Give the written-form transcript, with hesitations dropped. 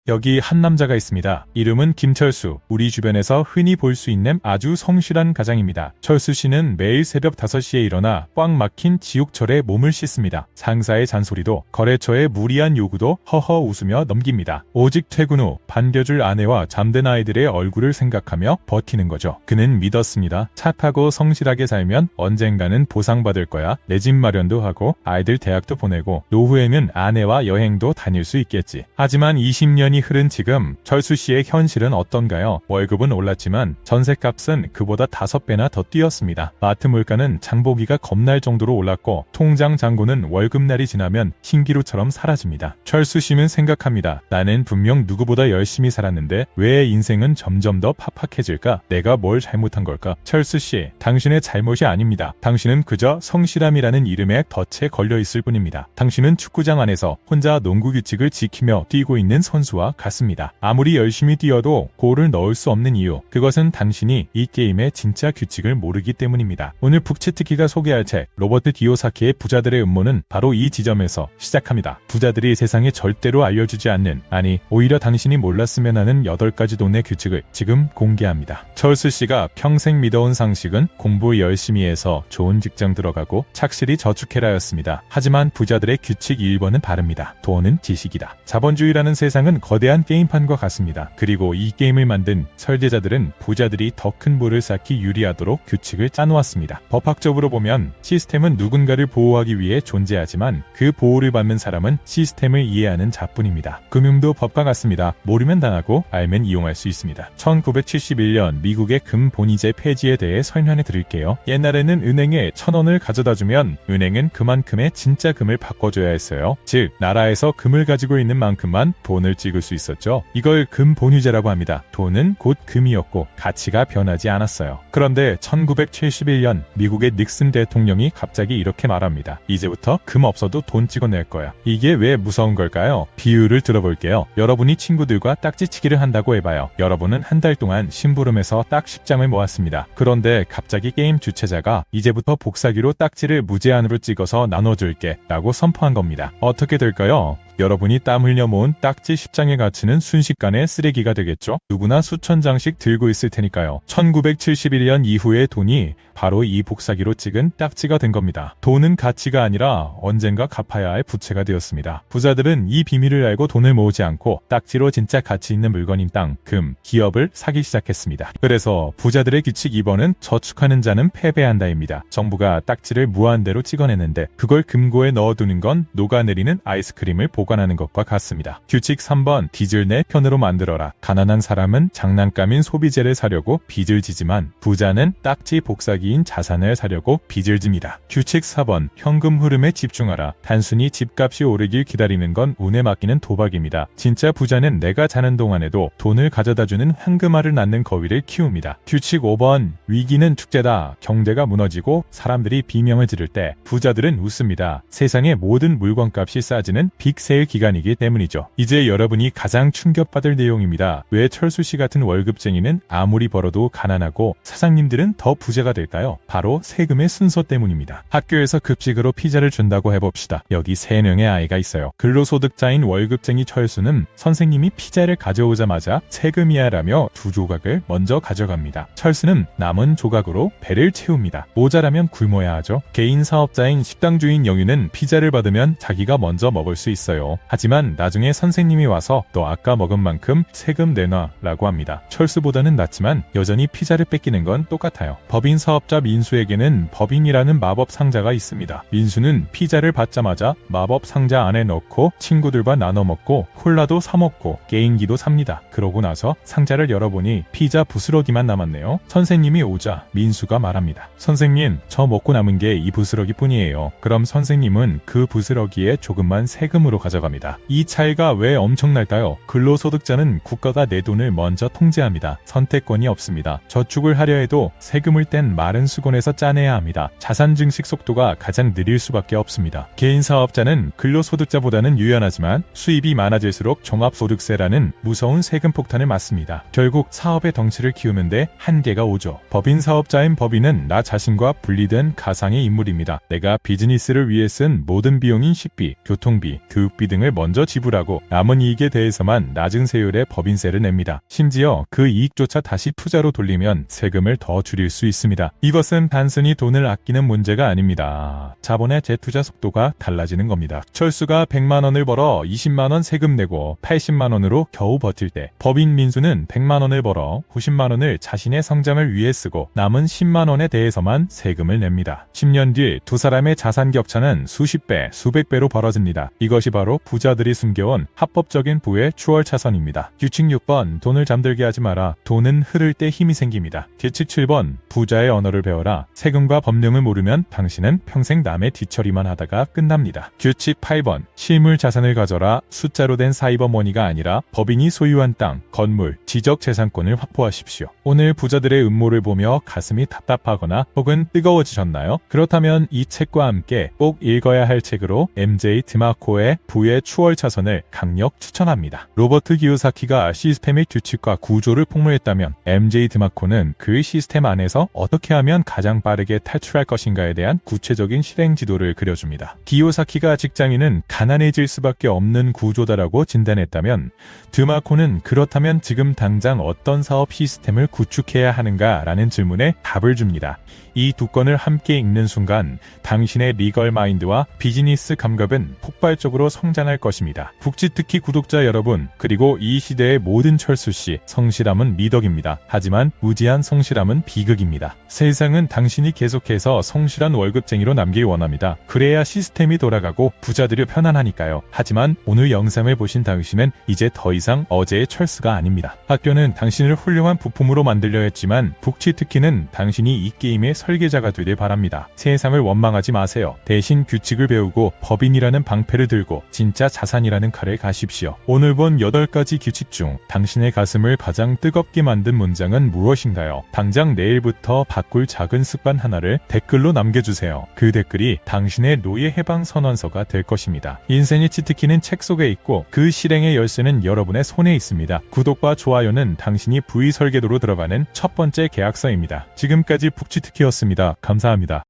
여기 한 남자가 있습니다. 이름은 김철수. 우리 주변에서 흔히 볼 수 있는 아주 성실한 가장입니다. 철수 씨는 매일 새벽 5시에 일어나 꽉 막힌 지옥철에 몸을 씻습니다. 상사의 잔소리도 거래처의 무리한 요구도 허허 웃으며 넘깁니다. 오직 퇴근 후 반겨줄 아내와 잠든 아이들의 얼굴을 생각하며 버티는 거죠. 그는 믿었습니다. 착하고 성실하게 살면 언젠가는 보상받을 거야. 내 집 마련도 하고 아이들 대학도 보내고 노후에는 아내와 여행도 다닐 수 있겠지. 하지만 20년이 흐른 지금 철수 씨의 현실은 어떤가요? 월급은 올랐지만 전셋값은 그보다 5배나 더 뛰었습니다. 마트 물가는 장보기가 겁날 정도로 올랐고 통장 잔고는 월급날이 지나면 신기루처럼 사라집니다. 철수 씨는 생각합니다. 나는 분명 누구보다 열심히 살았는데 왜 인생은 점점 더 팍팍해질까? 내가 뭘 잘못한 걸까? 철수 씨, 당신의 잘못이 아닙니다. 당신은 그저 성실함이라는 이름에 덫에 걸려있을 뿐입니다. 당신은 축구장 안에서 혼자 농구 규칙을 지키며 뛰고 있는 선수와 같습니다. 아무리 열심히 뛰어도 골을 넣을 수 없는 이유, 그것은 당신이 이 게임의 진짜 규칙을 모르기 때문입니다. 오늘 북치트키가 소개할 책 로버트 기요사키의 부자들의 음모는 바로 이 지점에서 시작합니다. 부자들이 세상에 절대로 알려주지 않는, 아니 오히려 당신이 몰랐으면 하는 8가지 돈의 규칙을 지금 공개합니다. 철수 씨가 평생 믿어온 상식은 공부 열심히 해서 좋은 직장 들어가고 착실히 저축해라였습니다. 하지만 부자들의 규칙 1번은 다릅니다. 돈은 지식이다. 자본주의라는 세상은 거대한 게임판과 같습니다. 그리고 이 게임을 만든 설계자들은 부자들이 더 큰 부를 쌓기 유리하도록 규칙을 짜놓았습니다. 법학적으로 보면 시스템은 누군가를 보호하기 위해 존재하지만 그 보호를 받는 사람은 시스템을 이해하는 자뿐입니다. 금융도 법과 같습니다. 모르면 당하고 알면 이용할 수 있습니다. 1971년 미국의 금 본위제 폐지에 대해 설명해 드릴게요. 옛날에는 은행에 1,000원을 가져다주면 은행은 그만큼의 진짜 금을 바꿔줘야 했어요. 즉 나라에서 금을 가지고 있는 만큼만 돈을 찍을 수 있었죠. 이걸 금 본위제라고 합니다. 돈은 곧 금이었고 가치가 변하지 않았어요. 그런데 1971년 미국의 닉슨 대통령이 갑자기 이렇게 말합니다. 이제부터 금 없어도 돈 찍어낼 거야. 이게 왜 무서운 걸까요? 비유를 들어볼게요. 여러분이 친구들과 딱지치기를 한다고 해봐요. 여러분은 한 달 동안 심부름해서 딱 10장을 모았습니다. 그런데 갑자기 게임 주최자가 이제부터 복사기로 딱지를 무제한으로 찍어서 나눠줄게 라고 선포한 겁니다. 어떻게 될까요? 여러분이 땀 흘려 모은 딱지 10장의 가치는 순식간에 쓰레기가 되겠죠? 누구나 수천 장씩 들고 있을 테니까요. 1971년 이후의 돈이 바로 이 복사기로 찍은 딱지가 된 겁니다. 돈은 가치가 아니라 언젠가 갚아야 할 부채가 되었습니다. 부자들은 이 비밀을 알고 돈을 모으지 않고 딱지로 진짜 가치 있는 물건인 땅, 금, 기업을 사기 시작했습니다. 그래서 부자들의 규칙 2번은 저축하는 자는 패배한다입니다. 정부가 딱지를 무한대로 찍어내는데 그걸 금고에 넣어두는 건 녹아내리는 아이스크림을 보관하는 것과 같습니다. 규칙 3번, 빚을 내 편으로 만들어라. 가난한 사람은 장난감인 소비재를 사려고 빚을 지지만 부자는 딱지 복사기인 자산을 사려고 빚을 집니다. 규칙 4번, 현금 흐름에 집중하라. 단순히 집값이 오르길 기다리는 건 운에 맡기는 도박입니다. 진짜 부자는 내가 자는 동안에도 돈을 가져다주는 황금알을 낳는 거위를 키웁니다. 규칙 5번, 위기는 축제다. 경제가 무너지고 사람들이 비명을 지를 때 부자들은 웃습니다. 세상의 모든 물건값이 싸지는 빅세일 기간이기 때문이죠. 이제 여러분이 가장 충격받을 내용입니다. 왜 철수 씨 같은 월급쟁이는 아무리 벌어도 가난하고 사장님들은 더 부자가 될까요? 바로 세금의 순서 때문입니다. 학교에서 급식으로 피자를 준다고 해봅시다. 여기 3명의 아이가 있어요. 근로소득자인 월급쟁이 철수는 선생님이 피자를 가져오자마자 세금이야 라며 2조각을 먼저 가져갑니다. 철수는 남은 조각으로 배를 채웁니다. 모자라면 굶어야 하죠. 개인 사업자인 식당 주인 영유는 피자를 받으면 자기가 먼저 먹을 수 있어요. 하지만 나중에 선생님이 와서 너 아까 먹은 만큼 세금 내놔 라고 합니다. 철수보다는 낫지만 여전히 피자를 뺏기는 건 똑같아요. 법인 사업자 민수에게는 법인이라는 마법 상자가 있습니다. 민수는 피자를 받자마자 마법 상자 안에 넣고 친구들과 나눠 먹고 콜라도 사 먹고 게임기도 삽니다. 그러고 나서 상자를 열어보니 피자 부스러기만 남았네요. 선생님이 오자 민수가 말합니다. 선생님, 저 먹고 남은 게 이 부스러기 뿐이에요. 그럼 선생님은 그 부스러기에 조금만 세금으로 가져갑니다. 이 차이가 왜 엄청날까요? 근로소득자는 국가가 내 돈을 먼저 통제합니다. 선택권이 없습니다. 저축을 하려 해도 세금을 뗀 마른 수건에서 짜내야 합니다. 자산 증식 속도가 가장 느릴 수밖에 없습니다. 개인 사업자는 근로소득자보다는 유연하지만 수입이 많아질수록 종합소득세라는 무서운 세금 폭탄을 맞습니다. 결국 사업의 덩치를 키우는데 한계가 오죠. 법인 사업자인 법인은 나 자신과 분리된 가상의 인물입니다. 내가 비즈니스를 위해 쓴 모든 비용인 식비, 교통비, 교육비, 국비 등을 먼저 지불하고 남은 이익에 대해서만 낮은 세율의 법인세를 냅니다. 심지어 그 이익조차 다시 투자로 돌리면 세금을 더 줄일 수 있습니다. 이것은 단순히 돈을 아끼는 문제가 아닙니다. 자본의 재투자 속도가 달라지는 겁니다. 철수가 100만 원을 벌어 20만 원 세금 내고 80만 원으로 겨우 버틸 때 법인 민수는 100만 원을 벌어 90만 원을 자신의 성장을 위해 쓰고 남은 10만 원에 대해서만 세금을 냅니다. 10년 뒤 두 사람의 자산 격차는 수십 배, 수백 배로 벌어집니다. 이것이 바로 부자들이 숨겨온 합법적인 부의 추월차선입니다. 규칙 6번 돈을 잠들게 하지 마라. 돈은 흐를 때 힘이 생깁니다. 규칙 7번 부자의 언어를 배워라. 세금과 법령을 모르면 당신은 평생 남의 뒤처리만 하다가 끝납니다. 규칙 8번 실물 자산을 가져라. 숫자로 된 사이버머니가 아니라 법인이 소유한 땅, 건물, 지적재산권을 확보하십시오. 오늘 부자들의 음모를 보며 가슴이 답답하거나 혹은 뜨거워지셨나요? 그렇다면 이 책과 함께 꼭 읽어야 할 책으로 MJ 드마코의 부의 추월차선을 강력 추천합니다. 로버트 기요사키가 시스템의 규칙과 구조를 폭로했다면 MJ 드마코는 그 시스템 안에서 어떻게 하면 가장 빠르게 탈출할 것인가에 대한 구체적인 실행 지도를 그려줍니다. 기요사키가 직장인은 가난해질 수밖에 없는 구조다라고 진단했다면 드마코는 그렇다면 지금 당장 어떤 사업 시스템을 구축해야 하는가라는 질문에 답을 줍니다. 이 두 건을 함께 읽는 순간 당신의 리걸 마인드와 비즈니스 감각은 폭발적으로 성장할 것입니다. 북지특히 구독자 여러분, 그리고 이 시대의 모든 철수씨, 성실함은 미덕입니다. 하지만 무지한 성실함은 비극입니다. 세상은 당신이 계속해서 성실한 월급쟁이로 남길 원합니다. 그래야 시스템이 돌아가고 부자들이 편안하니까요. 하지만 오늘 영상을 보신 당신은 이제 더 이상 어제의 철수가 아닙니다. 학교는 당신을 훌륭한 부품으로 만들려 했지만 북지특히는 당신이 이 게임의 설계자가 되길 바랍니다. 세상을 원망하지 마세요. 대신 규칙을 배우고 법인이라는 방패를 들고 진짜 자산이라는 칼을 가십시오. 오늘 본 8가지 규칙 중 당신의 가슴을 가장 뜨겁게 만든 문장은 무엇인가요? 당장 내일부터 바꿀 작은 습관 하나를 댓글로 남겨주세요. 그 댓글이 당신의 노예 해방 선언서가 될 것입니다. 인생의 치트키는 책 속에 있고 그 실행의 열쇠는 여러분의 손에 있습니다. 구독과 좋아요는 당신이 부의 설계도로 들어가는 첫 번째 계약서입니다. 지금까지 북치특키였습니다. 감사합니다.